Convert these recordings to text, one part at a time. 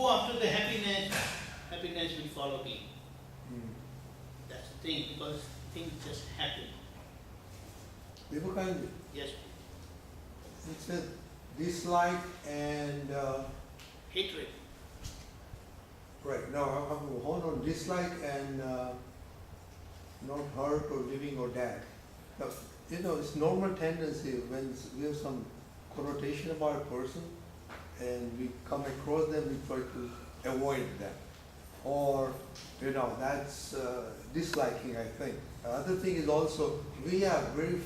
go after the happiness, happiness will follow me. That's the thing, because things just happen. Vivekananda, Yes, it's a dislike and hatred. right now hold on, dislike and not hurt or living or death. Now, it's normal tendency when we have some connotation about a person and we come across them, we try to avoid them. Or, that's disliking, I think. Other thing is also, we are very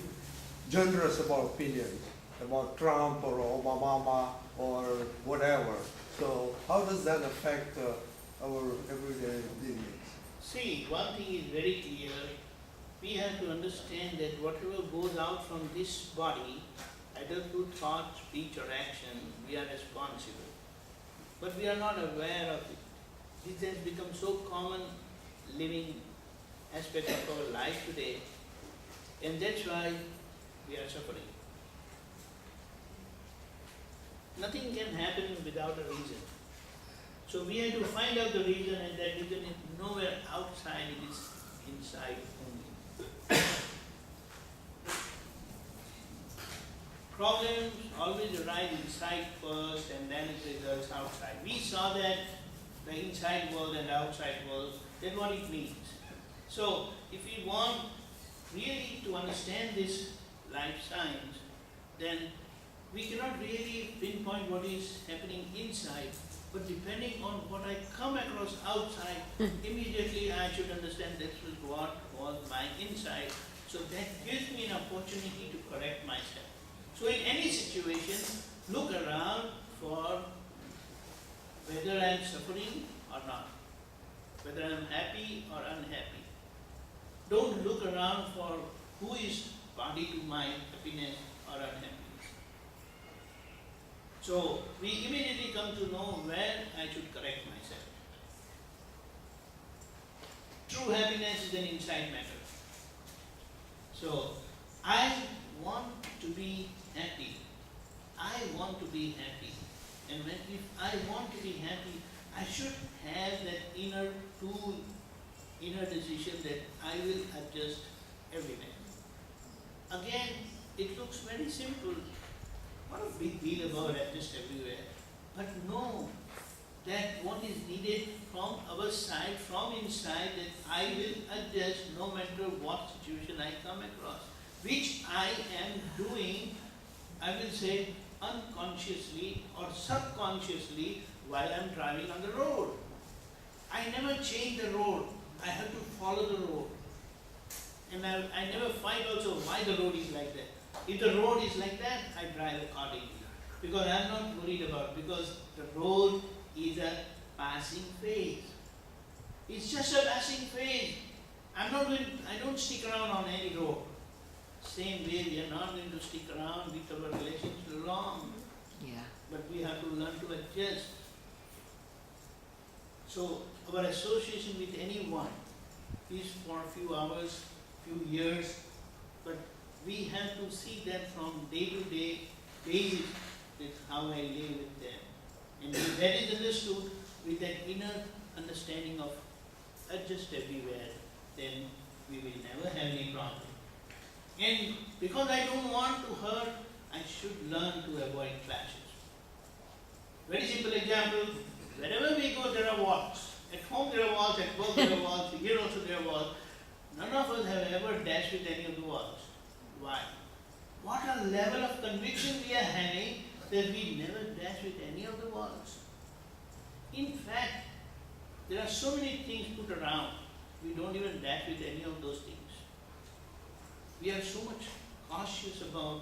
generous about opinions, about Trump or Obama or whatever. So how does that affect our everyday dealings? See, one thing is very clear. We have to understand that whatever goes out from this body, either through thought, speech or action, we are responsible. But we are not aware of it. This has become so common living aspect of our life today, and that's why we are suffering. Nothing can happen without a reason. So we have to find out the reason, and that reason is nowhere outside, it is inside only. Problems always arise inside first and then it results outside. We saw that the inside world and the outside world, that's what it means. So if we want really to understand this life science, then we cannot really pinpoint what is happening inside, but depending on what I come across outside, immediately I should understand this is what was my inside. So that gives me an opportunity to correct myself. So in any situation, look around for whether I am suffering or not, whether I am happy or unhappy. Don't look around for who is party to my happiness or unhappiness. So we immediately come to know where I should correct myself. True happiness is an inside matter. So I want to be happy. I want to be happy. And if I want to be happy, I should have that inner tool, inner decision that I will adjust everywhere. Again, it looks very simple. What a big deal about adjust everywhere. But know that what is needed from our side, from inside, that I will adjust no matter what situation I come across, which I am doing, I will say, unconsciously or subconsciously while I am driving on the road. I never change the road. I have to follow the road. And I never find also why the road is like that. If the road is like that, I drive accordingly. Because I am not worried about it, because the road is a passing phase. It's just a passing phase. I don't stick around on any road. Same way, we are not going to stick around with our relations long. Yeah. But we have to learn to adjust. So our association with anyone is for a few hours, few years, but we have to see that from day to day basis with how I live with them. And if that is understood with that inner understanding of adjust everywhere, then we will never have any problem. And because I don't want to hurt, I should learn to avoid clashes. Very simple example, wherever we go there are walls. At home there are walls, at work there are walls, here also there are walls. None of us have ever dashed with any of the walls. Why? What a level of conviction we are having that we never dash with any of the walls. In fact, there are so many things put around, we don't even dash with any of those things. We are so much cautious about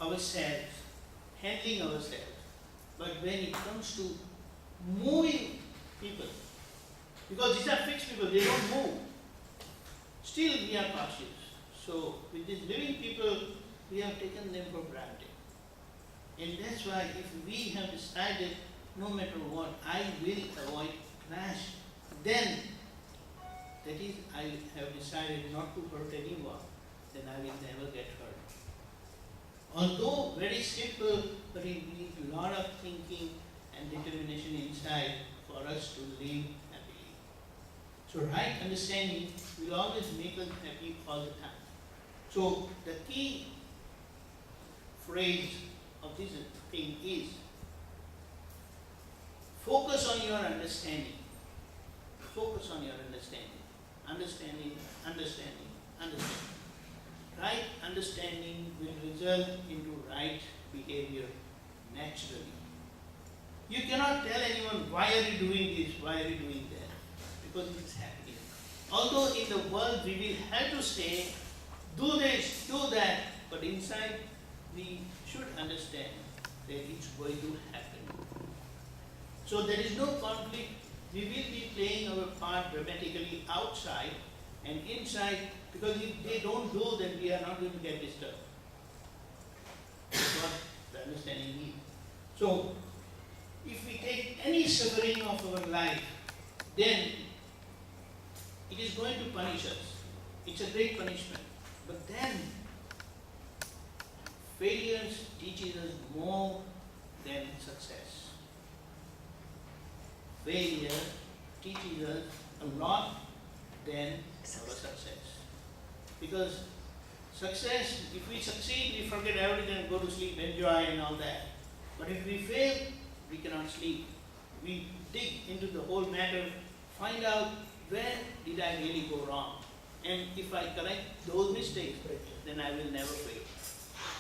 ourselves, handling ourselves. But when it comes to moving people, because these are fixed people, they don't move, still we are cautious. So with these living people, we have taken them for granted. And that's why if we have decided, no matter what, I will avoid clash, then that is, I have decided not to hurt anyone, then I will never get hurt. Although very simple, but it needs a lot of thinking and determination inside for us to live happily. So right understanding will always make us happy all the time. So the key phrase of this thing is focus on your understanding. Focus on your understanding. Understanding, understanding, understanding. Right understanding will result into right behavior naturally. You cannot tell anyone why are you doing this, why are you doing that, because it is happening. Although in the world we will have to say, do this, do that, but inside we should understand that it's going to happen. So there is no conflict. We will be playing our part dramatically outside and inside, because if they don't do, then we are not going to get disturbed. That's what the understanding is. So, if we take any suffering of our life, then it is going to punish us. It's a great punishment. But then, failures teaches us more than success. Failure teaches us a lot than our success. Because success, if we succeed, we forget everything and go to sleep, enjoy and all that. But if we fail, we cannot sleep. We dig into the whole matter, find out where did I really go wrong. And if I correct those mistakes, then I will never fail.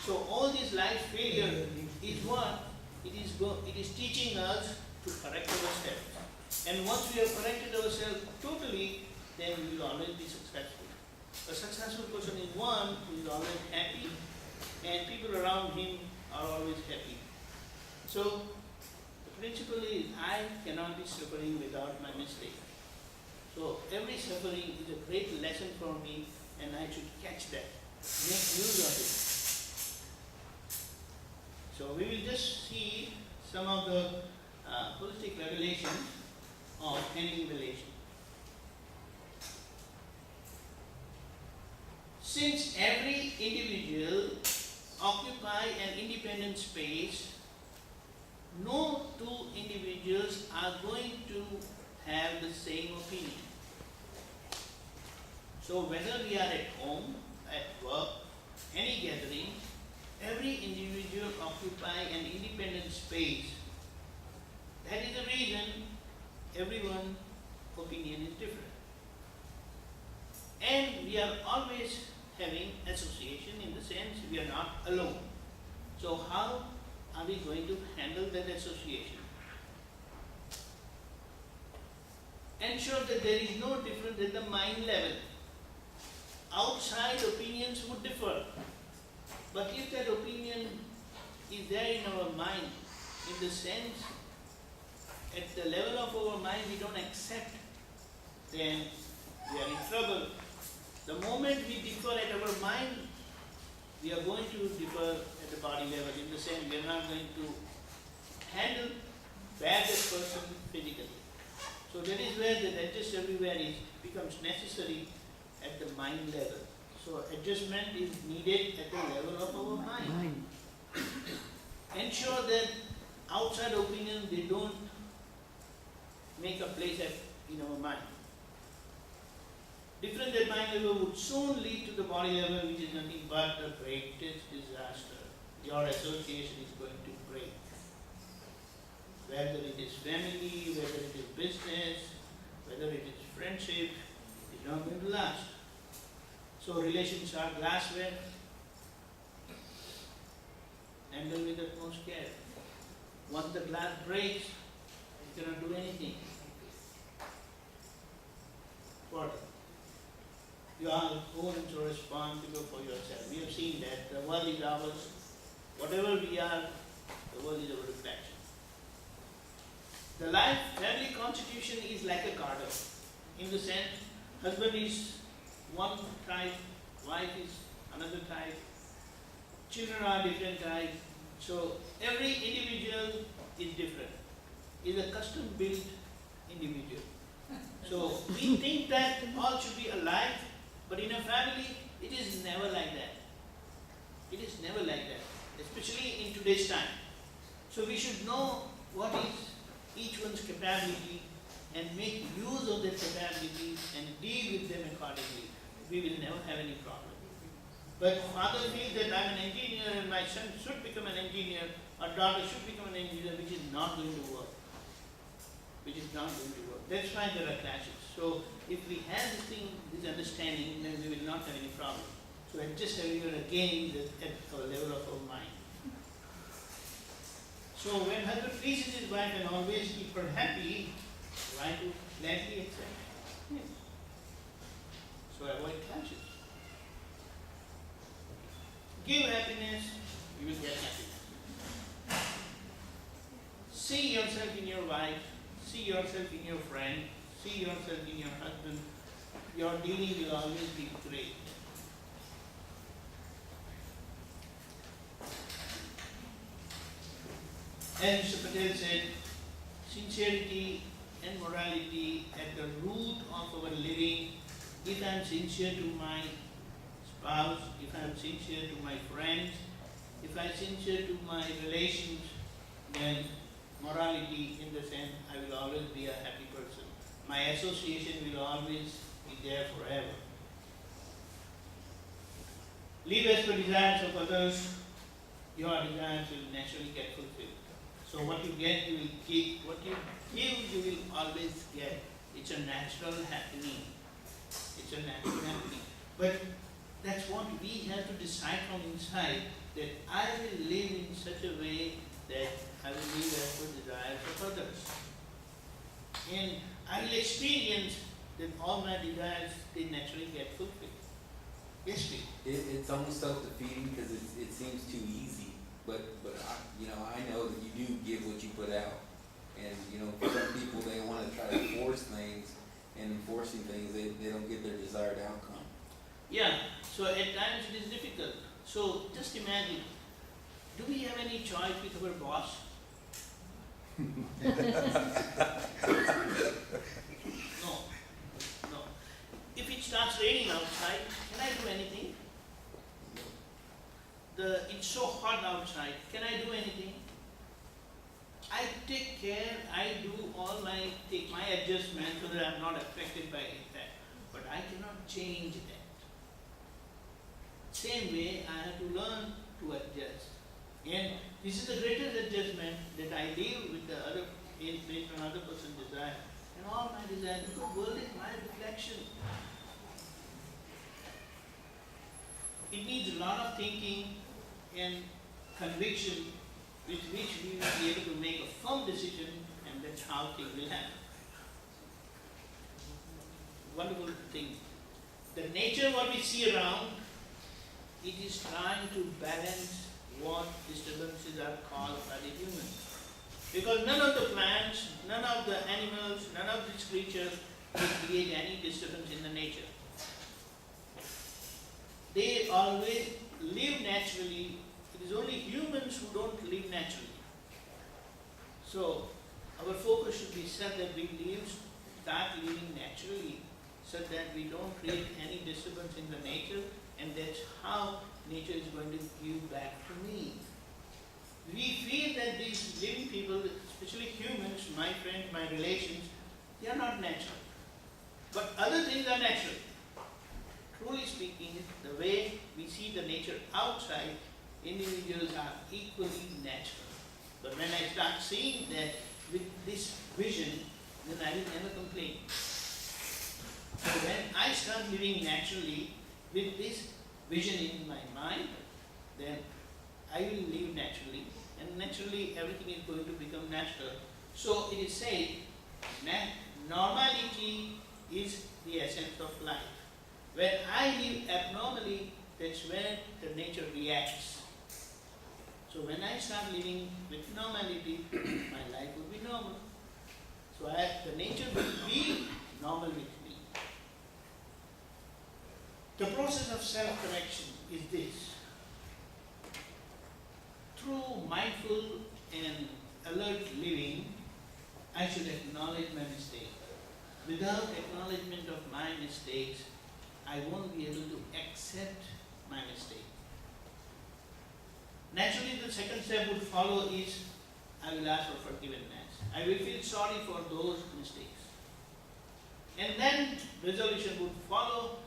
So all this life failure is what? It is teaching us to correct ourselves. And once we have corrected ourselves totally, then we will always be successful. A successful person is one who is always happy, and people around him are always happy. So the principle is, I cannot be suffering without my mistake. So every suffering is a great lesson for me, and I should catch that, make use of it. So we will just see some of the holistic revelations of handling relation. Since every individual occupy an independent space, no two individuals are going to have the same opinion. So whether we are at home, at work, any gathering, every individual occupy an independent space. That is the reason everyone's opinion is different. And we are always having association, in the sense we are not alone. So how are we going to handle that association? Ensure that there is no difference at the mind level. Outside opinions would differ. But if that opinion is there in our mind, in the sense, at the level of our mind we don't accept, then we are in trouble. The moment we differ at our mind, we are going to differ at the body level, in the sense we are not going to handle bad that person physically. So that is where the adjust everywhere becomes necessary at the mind level. So adjustment is needed at the level of our mind. Ensure that outside opinion, they don't make a place in our mind. Different at mind level would soon lead to the body level, which is nothing but the greatest disaster. Your association is going to break. Whether it is family, whether it is business, whether it is friendship, it's not going to last. So relations are glassware. Handle with utmost care. Once the glass breaks, you cannot do anything. What? You are going to responsible for yourself. We have seen that the world is ours. Whatever we are, the world is our reflection. The life family constitution is like a garden. In the sense, husband is one type, wife is another type, children are different type. So every individual is different. Is a custom built individual. So we think that all should be alike, but in a family it is never like that. It is never like that, especially in today's time. So we should know what is each one's capability and make use of their capabilities and deal with them accordingly, we will never have any problem. But father feels that I'm an engineer and my son should become an engineer or daughter should become an engineer, which is not going to work. Which is not going to work. That's why there are clashes. So if we have this thing, this understanding, then we will not have any problem. So adjust everyone again at our level of our mind. So when husband pleases his wife and always keep her happy, why to gladly accept? Yes. So avoid clashes. Give happiness, you will get happiness. See yourself in your wife, see yourself in your friend, see yourself in your husband. Your dealing will always be great. As Mr. Patel said, sincerity and morality at the root of our living. If I am sincere to my spouse, if I am sincere to my friends, if I am sincere to my relations, then morality in the sense I will always be a happy person. My association will always be there forever. Live as per desires of others, your desires will naturally get fulfilled. So what you get, you will keep. What you give, you will always get. It's a natural happening. It's a natural happening. But that's what we have to decide from inside, that I will live in such a way that I will live as per desires of others. And I will experience that all my desires, they naturally get fulfilled. Yes, please. It's almost self-defeating because it seems too easy, but I know that you do give what you put out, and for some people they want to try to force things, and enforcing things they don't get their desired outcome. Yeah. So at times it is difficult. So just imagine, do we have any choice with our boss? No. No. If it starts raining outside, can I do anything? It's so hot outside, can I do anything? I take care, I do take my adjustments so that I'm not affected by that. But I cannot change that. Same way, I have to learn to adjust. And this is the greatest adjustment, that I live with the other, based on other person's desire. And all my desires, because the world is my reflection. It needs a lot of thinking and conviction, with which we will be able to make a firm decision, and that's how things will happen. Wonderful thing. The nature what we see around, it is trying to balance what disturbances are caused by the human. Because none of the plants, none of the animals, none of these creatures will create any disturbance in the nature. They always live naturally. It is only humans who don't live naturally. So our focus should be such that we start living naturally, so that we don't create any disturbance in the nature, and that's how nature is going to give back to me. We feel that these living people, especially humans, my friends, my relations, they are not natural. But other things are natural. Truly speaking, the way we see the nature outside, individuals are equally natural. But when I start seeing that with this vision, then I will never complain. So when I start living naturally with this vision in my mind, then I will live naturally, and naturally everything is going to become natural. So it is said, normality is the essence of life. When I live abnormally, that's when the nature reacts. So when I start living with normality, my life will be normal. So the nature will be normal with me. The process of self-correction is this. Through mindful and alert living, I should acknowledge my mistake. Without acknowledgement of my mistakes, I won't be able to accept my mistake. Naturally, the second step would follow is, I will ask for forgiveness. I will feel sorry for those mistakes. And then resolution would follow.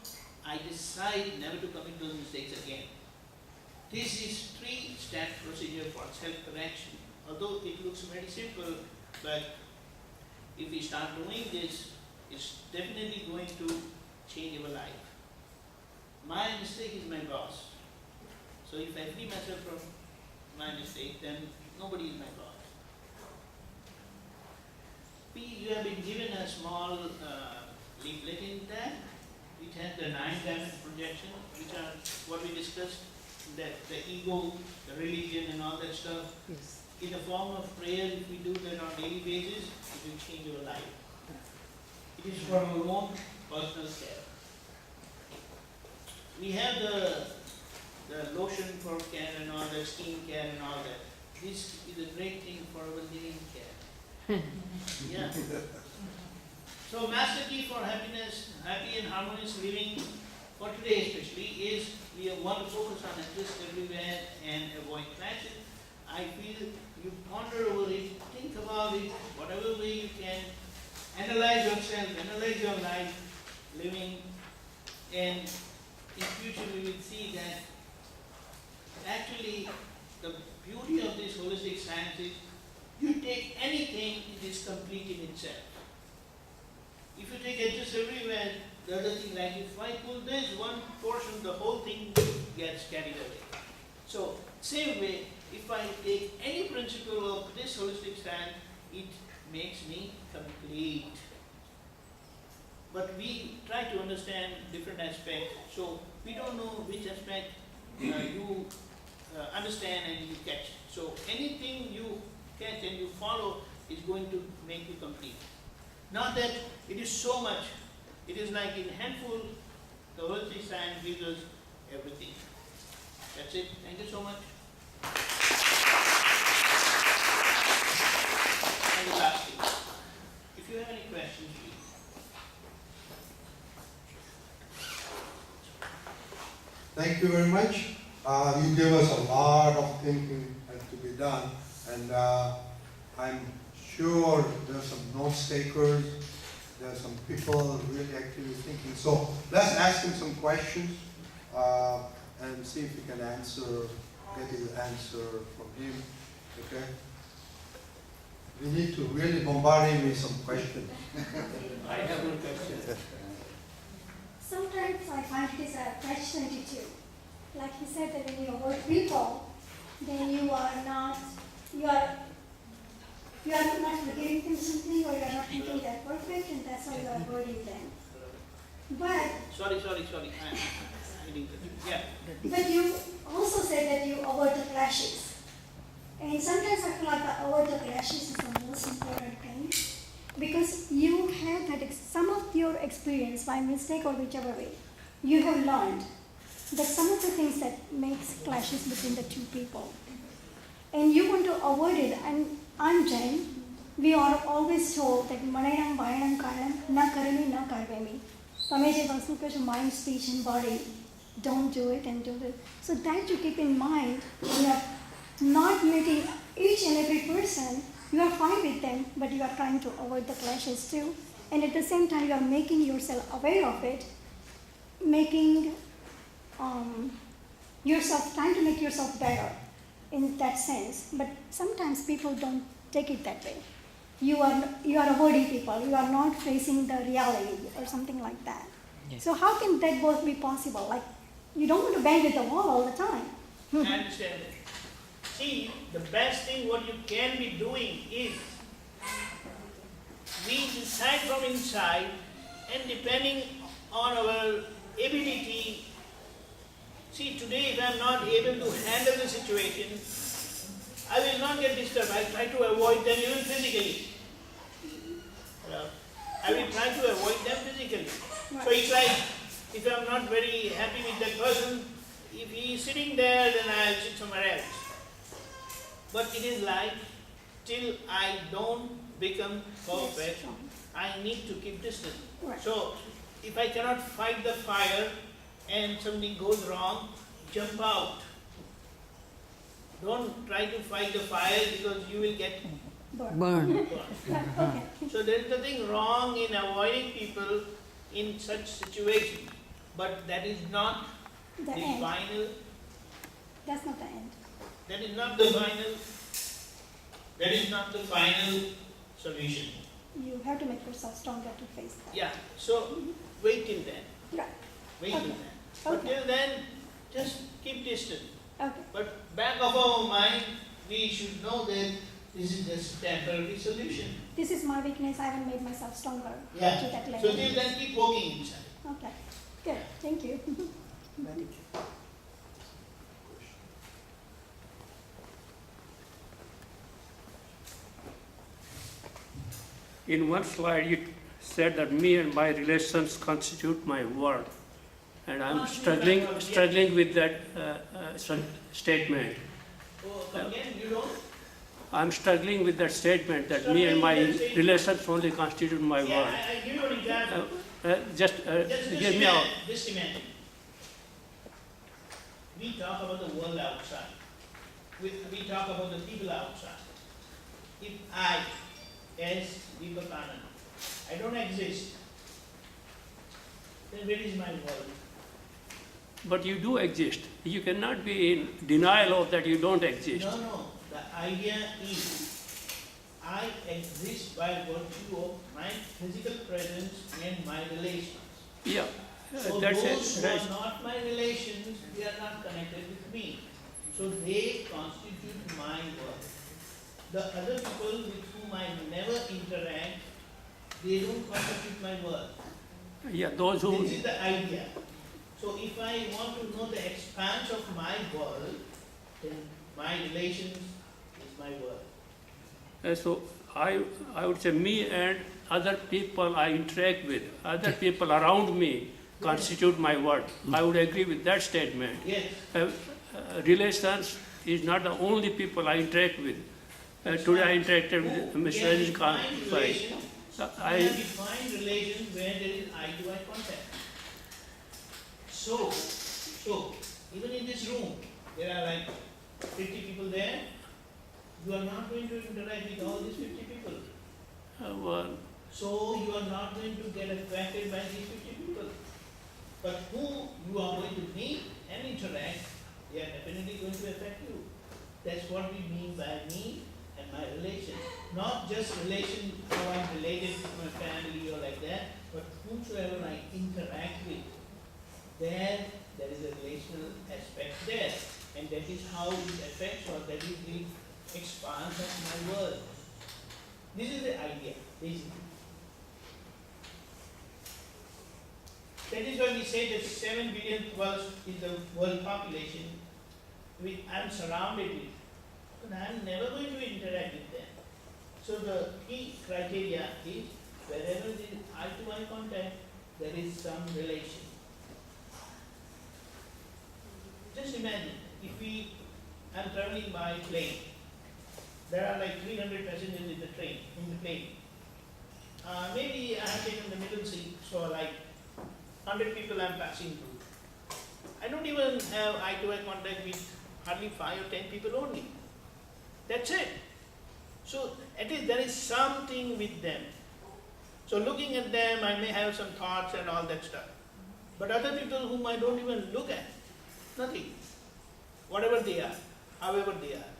I decide never to commit those mistakes again. This is 3-step procedure for self-correction. Although it looks very simple, but if we start doing this, it's definitely going to change our life. My mistake is my boss. So if I free myself from my mistake, then nobody is my boss. You have been given a small leaflet in that, which has the 9 dimension projection, which are what we discussed, that the ego, the religion and all that stuff. Yes. In the form of prayer, if we do that on a daily basis, it will change our life. It is for our own personal care. We have the lotion for care and all that, skin care and all that. This is a great thing for our living care. Yeah. So master key for happiness, happy and harmonious living for today especially is we want to focus on adjust everywhere and avoid clashes. I feel you ponder over it, think about it, whatever way you can, analyze yourself, analyze your life, living, and in future we will see that actually the beauty of this holistic science is you take anything, it is complete in itself. If you take adjust everywhere, the other thing, like if I pull this one portion, the whole thing gets carried away. So, same way, if I take any principle of this holistic science, it makes me complete. But we try to understand different aspects, so we don't know which aspect you understand and you catch. So anything you catch and you follow is going to make you complete. Not that it is so much, it is like in handful, the holistic science gives us everything. That's it. Thank you so much. And the last thing, if you have any questions, please. Thank you very much. You gave us a lot of thinking to be done, and I'm sure there's some note takers, there's some people really actively thinking. So let's ask him some questions and see if we can get his answer from him. Okay? We need to really bombard him with some questions. I have one question. Sometimes I find it is a catch-22. Like he said that when you avoid people, then you are not forgiving them something, or you are not thinking they're perfect, and that's how you are avoiding them. But Sorry. I didn't. Yeah. But you also said that you avoid the clashes. And sometimes I feel like the avoid the clashes is the most important thing. Because you have had some of your experience, by mistake or whichever way, you have learned that some of the things that makes clashes between the two people. And you want to avoid it. And I'm Jain. We are always told that Manayam, Vayanam, Karanam, na karami, na karvemi. Mind, speech, and body. Don't do it and do it. So that you keep in mind, you are not making each and every person, you are fine with them, but you are trying to avoid the clashes too. And at the same time, you are making yourself aware of it, making trying to make yourself better in that sense. But sometimes people don't take it that way. You are avoiding people. You are not facing the reality or something like that. Yes. So how can that both be possible? Like, you don't want to bang with the wall all the time. I understand it. See, the best thing what you can be doing is we decide from inside, and depending on our ability. See, today if I am not able to handle the situation, I will not get disturbed. I try to avoid them even physically. I will try to avoid them physically. Right. So it's like, if I am not very happy with that person, if he is sitting there, then I will sit somewhere else. But it is like, till I don't become perfect, I need to keep distance. Right. So, if I cannot fight the fire and something goes wrong, jump out. Don't try to fight the fire because you will get Burn. burned. Okay. So there is nothing wrong in avoiding people in such situations, but that is not The the end. final, That's not the end. that is not the final, that is not the final solution. You have to make yourself stronger to face that. Yeah, so wait till then, Right. wait till Okay. then. But Okay. till then, just keep distant. Okay. But back of our mind, we should know that this is just temporary solution. This is my weakness. I haven't made myself stronger Yeah. to that So level. till then, keep walking inside. Okay. Good. Thank you. In one slide, you said that me and my relations constitute my world, and I'm struggling with that statement. Oh, come again, you don't? I'm struggling with that statement that me and my relations only constitute my Yeah, world. I give you an example. Just hear me out. Just imagine. We talk about the world outside. We talk about the people outside. If I, as Vivekananda, I don't exist, then where is my world? But you do exist. You cannot be in denial of that you don't exist. No. The idea is I exist by virtue of my physical presence and my relations. Yeah, So that's those it. who Right. are not my relations, they are not connected with me. So they constitute my world. The other people with whom I never interact, they don't constitute my world. Yeah, those who. This is the idea. So if I want to know the expanse of my world, then my relations is my world. So I would say me and other people I interact with, other people around me constitute my world. I would agree with that statement. Yes. Relations is not the only people I interact with. Today I interacted with Mr. Rajesh Khan. Relations. We I, have defined relations where there is eye-to-eye contact. So, even in this room, there are like 50 people there. You are not going to interact with all these 50 people. well, So you are not going to get affected by these 50 people. But who you are going to meet and interact, they are definitely going to affect you. That's what we mean by me and my relation. Not just relation, how I'm related to my family or like that, but whomsoever I interact with, there is a relational aspect there. And that is how it affects, or that is the expanse of my world. This is the idea, basically. That is why we say that 7 billion plus is the world population. I am surrounded with, but I am never going to interact with them. So the key criteria is wherever there is eye-to-eye contact, there is some relation. Just imagine, if I am traveling by plane, there are like 300 passengers in the plane. Maybe I have taken the middle seat, so like 100 people I am passing through. I don't even have eye-to-eye contact with hardly 5 or 10 people only. That's it. So at least there is something with them. So looking at them, I may have some thoughts and all that stuff. But other people whom I don't even look at, nothing. Whatever they are, however they are.